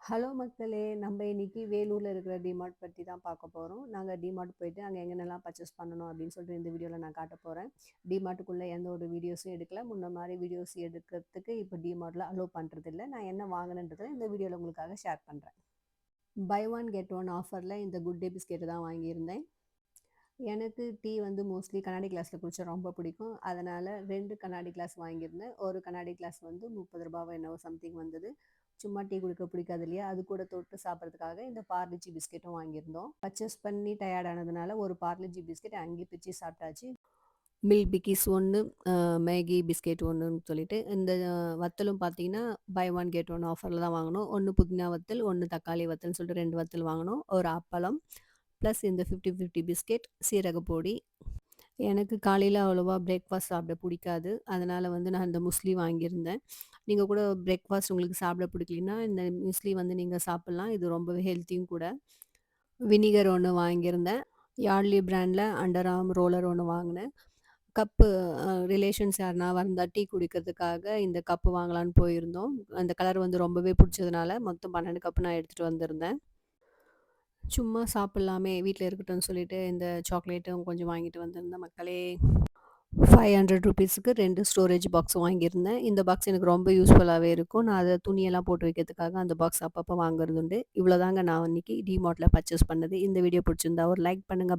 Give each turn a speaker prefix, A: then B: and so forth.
A: Hello மக்களே! நம்ம இன்னைக்கு வேலூர்ல இருக்கிற டிமார்ட் பத்தி தான் பார்க்க போறோம். நாங்க டிமார்ட் போயிட்டு அங்க எங்கென்னலாம் பர்ச்சேஸ் பண்ணணும் அப்படின்னு சொல்லிட்டு இந்த வீடியோல நான் காட்டப் போறேன். டிமார்ட்டுக்குள்ள எந்த ஒரு வீடியோஸும் எடுக்கல. முன்ன மாரி வீடியோஸ் எடுக்கிறதுக்கு இப்ப டிமார்ட்ல அலோ பண்றதில்ல. நான் என்ன வாங்குனேன்றத இந்த வீடியோல உங்களுக்காக ஷேர் பண்றேன். பை ஒன் கெட் ஒன் ஆஃபர்ல இந்த குட் டே பிஸ்கெட் தான் வாங்கியிருந்தேன். எனக்கு டீ வந்து மோஸ்ட்லி கண்ணாடி கிளாஸ்ல குடிச்சா ரொம்ப பிடிக்கும். அதனால 2 கண்ணாடி கிளாஸ் வாங்கியிருந்தேன். ஒரு கண்ணாடி கிளாஸ் வந்து ரூ. 30வோ என்னவோ சம்திங் வந்தது. சும்மா டீ குடிக்க பிடிக்காது இல்லையா? அது கூட தொட்டு சாப்பிடுறதுக்காக இந்த பார்லிஜி பிஸ்கெட்டும் வாங்கியிருந்தோம். பர்ச்சேஸ் பண்ணி டயர்ட் ஆனதுனால ஒரு பார்லிஜி பிஸ்கெட் அங்கேயே பிச்சு சாப்பிட்டாச்சு. மில்க் பிக்கிஸ் 1, மேகி பிஸ்கெட் 1ன்னு சொல்லிட்டு இந்த வத்தலும் பார்த்தீங்கன்னா, பை ஒன் கெட் ஒன் ஆஃபர்ல தான் வாங்குனோம். 1 புதினா வத்தல், 1 தக்காளி வத்தல்ன்னு சொல்லிட்டு 2 வத்தல் வாங்குனோம். ஒரு அப்பளம், ப்ளஸ் இந்த 50, 50 பிஸ்கெட், சீரக பொடி. எனக்கு காலையில அவ்வளவா பிரேக்ஃபாஸ்ட் சாப்பிட பிடிக்காது. அதனால வந்து நான் இந்த முஸ்லி வாங்கியிருந்தேன். நீங்க கூட பிரேக்ஃபாஸ்ட் உங்களுக்கு சாப்பிட பிடிக்கலைன்னா, இந்த முஸ்லி வந்து நீங்க சாப்பிடலாம். இது ரொம்பவே ஹெல்த்தியும் கூட. வினிகர் 1 வாங்கியிருந்தேன். யார்ட்லி பிராண்ட்ல அண்டர் ஆர்ம் ரோலர் 1 வாங்குனேன். கப்பு ரிலேஷன்ஸ் யாருனா வந்தா டீ குடிக்கிறதுக்காக இந்த கப்பு வாங்கலான்னு போயிருந்தோம். அந்த கலர் வந்து ரொம்பவே பிடிச்சதுனால மொத்தம் 12 கப்பு நான் எடுத்துட்டு வந்திருந்தேன். சும்மா சாப்பிடலாமே வீட்ல இருக்கட்டும்னு சொல்லிட்டு இந்த சாக்லேட்டும் கொஞ்சம் வாங்கிட்டு வந்திருந்தேன் மக்களே. ₹500க்கு 2 ஸ்டோரேஜ் பாக்ஸ் வாங்கியிருந்தேன். இந்த பாக்ஸ் எனக்கு ரொம்ப யூஸ்ஃபுல்லாவே இருக்கும். நான் அத துணியெல்லாம் போட்டு வைக்கிறதுக்காக அந்த பாக்ஸ் அப்பப்போ வாங்குறது உண்டு. இவ்வளோதாங்க நான் இன்னைக்கு டிமார்ட்ல பர்ச்சேஸ் பண்ணது. இந்த வீடியோ பிடிச்சிருந்தா ஒரு லைக் பண்ணுங்க.